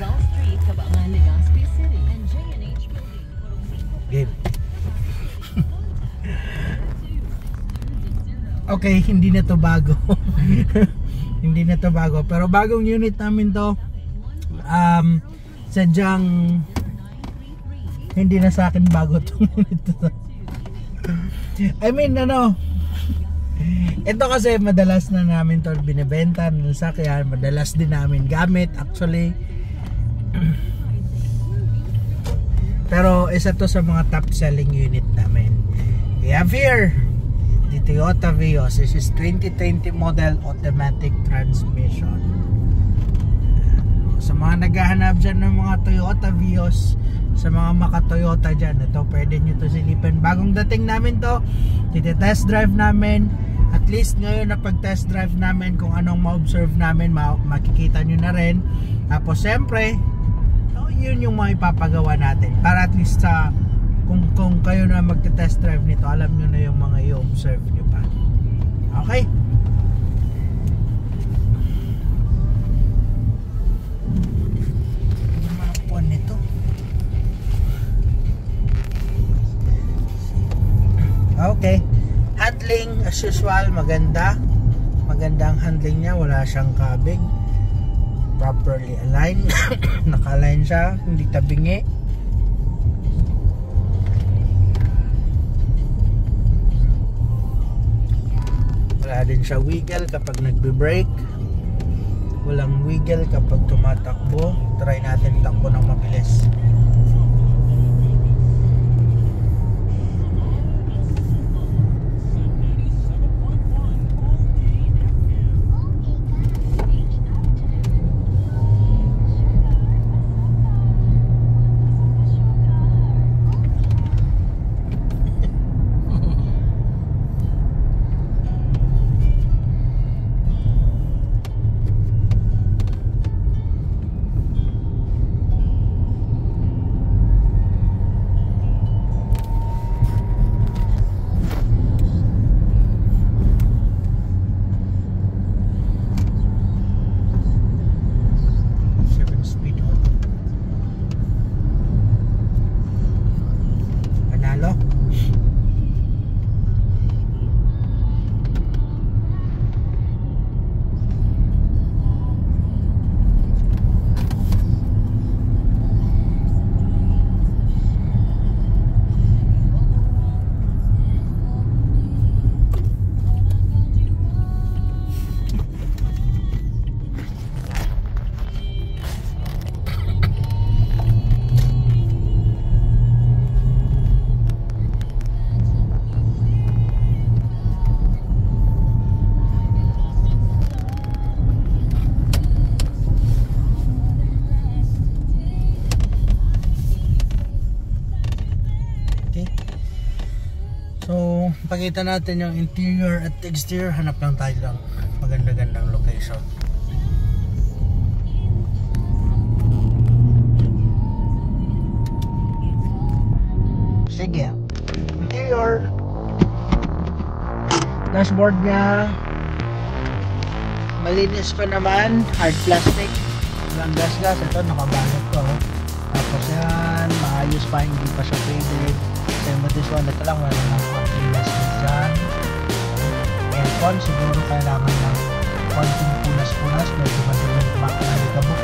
Rizal Street, Cabangan, Legazpi City, and J&H Building. Game. Okay, hindi na to bago. Hindi na to bago. Pero bagong unit namin to. Sadyang hindi na sa akin bago tong unit to. I mean, ano, ito kasi madalas na namin to binibenta ng sakyan, madalas din namin gamit actually. Pero isa to sa mga top selling unit namin. We have here the Toyota Vios. This is 2020 model automatic transmission. Sa mga naghahanap dyan ng mga Toyota Vios, sa mga maka Toyota dyan, ito pwede nyo to silipin. Bagong dating namin to, test drive namin. At least ngayon na pag test drive namin, kung anong ma-observe namin, makikita nyo na rin. Tapos siyempre, yun yung mga ipapagawa natin para at least sa kung kayo na magte-test drive nito, alam nyo na yung mga i-observe nyo pa. Okay? Ano mga puwan nito? Okay. Handling as usual, maganda. Maganda ang handling niya, wala siyang kabig. Properly aligned. Naka-align siya, hindi tabingi. Wala din siya wiggle kapag nagbe-brake. Walang wiggle kapag tumatakbo. Try natin takbo ng mabilis. Pakita natin yung interior at exterior. Hanap lang tayo lang maganda-gandang location. Sige, interior. Dashboard niya malinis pa naman, hard plastic, walang gas-gas. Ito nakabalot ko. Tapos yan, maayos pa, hindi pa siya faded. Same with this one, ito lang wala nang kontinas dyan. Aircon, siguro kailangan ng konting punas-punas, medyo madaling makakalikabok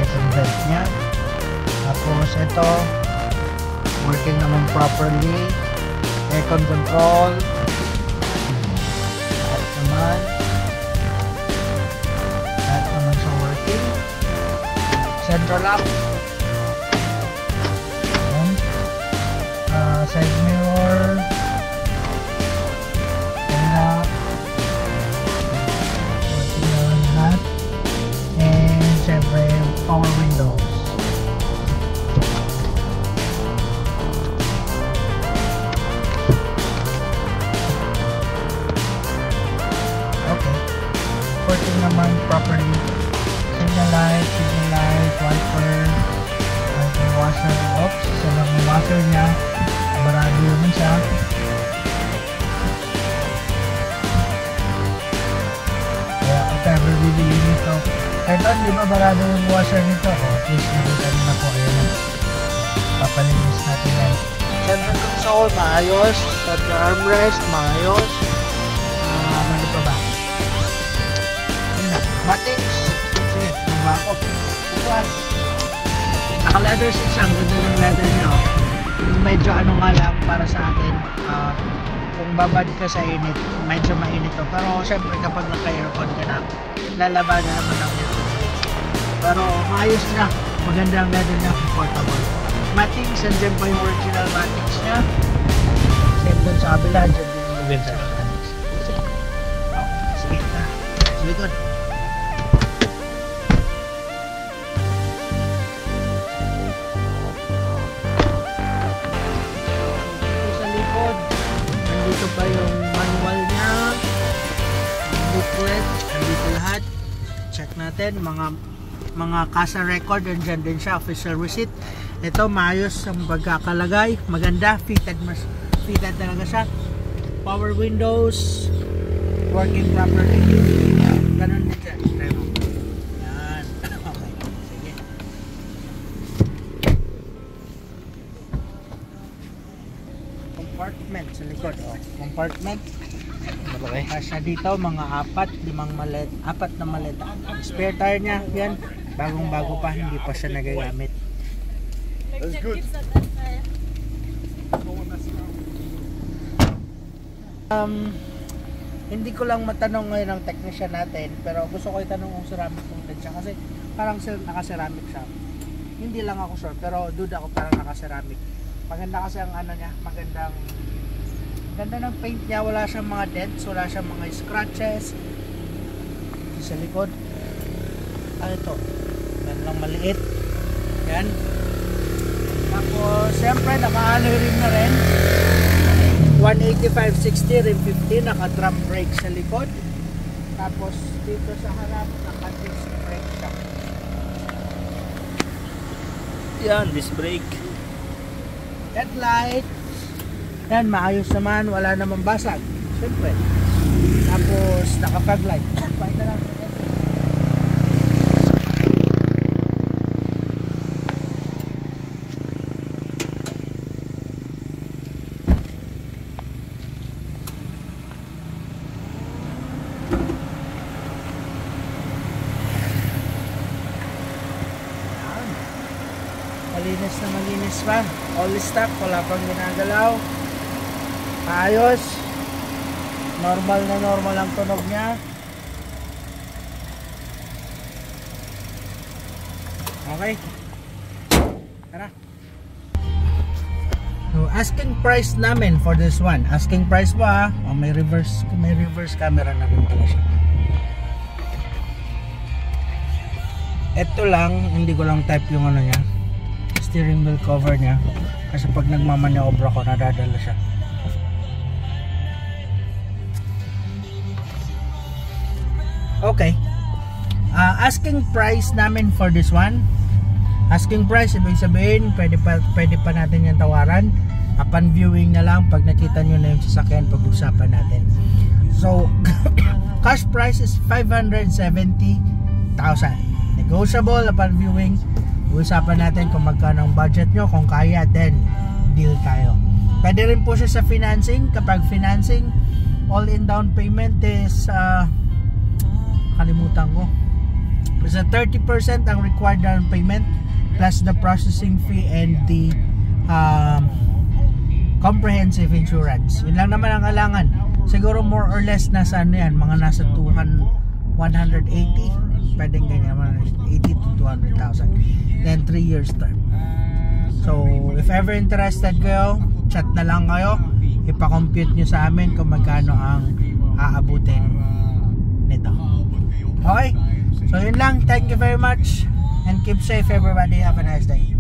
ito yung belt nya. Tapos ito working naman properly, aircon control lahat naman siya working. Central lock, side mirror, working naman lahat, and syempre power windows. Okay, working naman properly. Signal light, wiper, washer. Oops, sa lang yung washer nya, barado naman siya. Kaya if ever bibili nito, Ito, hindi ba barado yung washer nito? At least nakita nyo na po. Ayan. Papalinis natin yan. Center console, maayos. Center armrest, maayos. Ano pa ba? Matings. Sige, ako. Ituan. Naka-leather seats. Ang ganda ng leather niya. Medyo ano nga lang para sa atin. Kung babad ka sa init, medyo mainit to. Pero syempre kapag naka-aircon ka na, lalaba na naman ang nito. Pero maayos na. Maganda ang leather niya. Comfortable. Matings. Andyan pa yung original matings niya. Same dun sa kabila. Andyan din yung original matings. Sige na. Sa likod. Dito pa yung manual niya, booklet, dito lahat. Check natin, mga kasa record, andyan din siya, official receipt. Ito, maayos ang pagkakalagay, maganda, fitted talaga siya. Power windows, working properly. Ganun din siya. Yan. Okay, sige. Compartment sa likod, compartment. Kasya dito mga 4 na maleta. Spare tire niya, yan. Bagong-bago pa, hindi pa siya nagagamit. That's good. Hindi ko lang matanong ngayon ang technician natin, pero gusto ko itanong kung ceramic coated siya kasi parang naka-ceramic siya. Hindi lang ako sure, pero duda ako parang naka-ceramic. Maganda kasi ang ano niya, ganda ng paint niya, wala siyang mga dents, wala siyang mga scratches. Sa likod, ito, yan lang maliit, yan. Tapos siyempre naka-alloy rim na rin, 185/60 rim 50, naka-drum brake sa likod. Tapos dito sa harap, naka-disc brake siya. Yan, disc brake. Headlight, yan, maayos naman, wala namang basag, siyempre. Tapos naka-fog light. Pakita lang. Malinis na malinis pa. All stock, wala pang ginagalaw. Ayos. Normal na normal ang tunog niya. Okay. Tara. So, asking price namin for this one. Asking price pa, may reverse camera na rin pala siya. Ito lang, hindi ko lang type yung ano niya. Steering wheel cover niya kasi pag nagmamaniobra ko nadadala siya. Okay, asking price namin for this one, asking price ibig sabihin pwede pa natin yung tawaran upon viewing na lang. Pag nakita nyo na yung sasakyan, pag-usapan natin. So cash price is 570,000, negotiable upon viewing. Usapan natin kung magkano ang budget nyo. Kung kaya, then deal tayo. Pwede rin po siya sa financing. Kapag financing, all-in down payment is kalimutan ko. Sa 30% ang required down payment plus the processing fee and the comprehensive insurance. Yun lang naman ang kailangan. Siguro more or less nasa ano yan, mga nasa 180. Pwedeng ganyan, 80 to 200,000. Then 3 years term. So if ever interested kayo, chat na lang kayo, ipa-compute nyo sa amin kung magkano ang aabutin nito. Okay, so yun lang. Thank you very much and keep safe everybody. Have a nice day.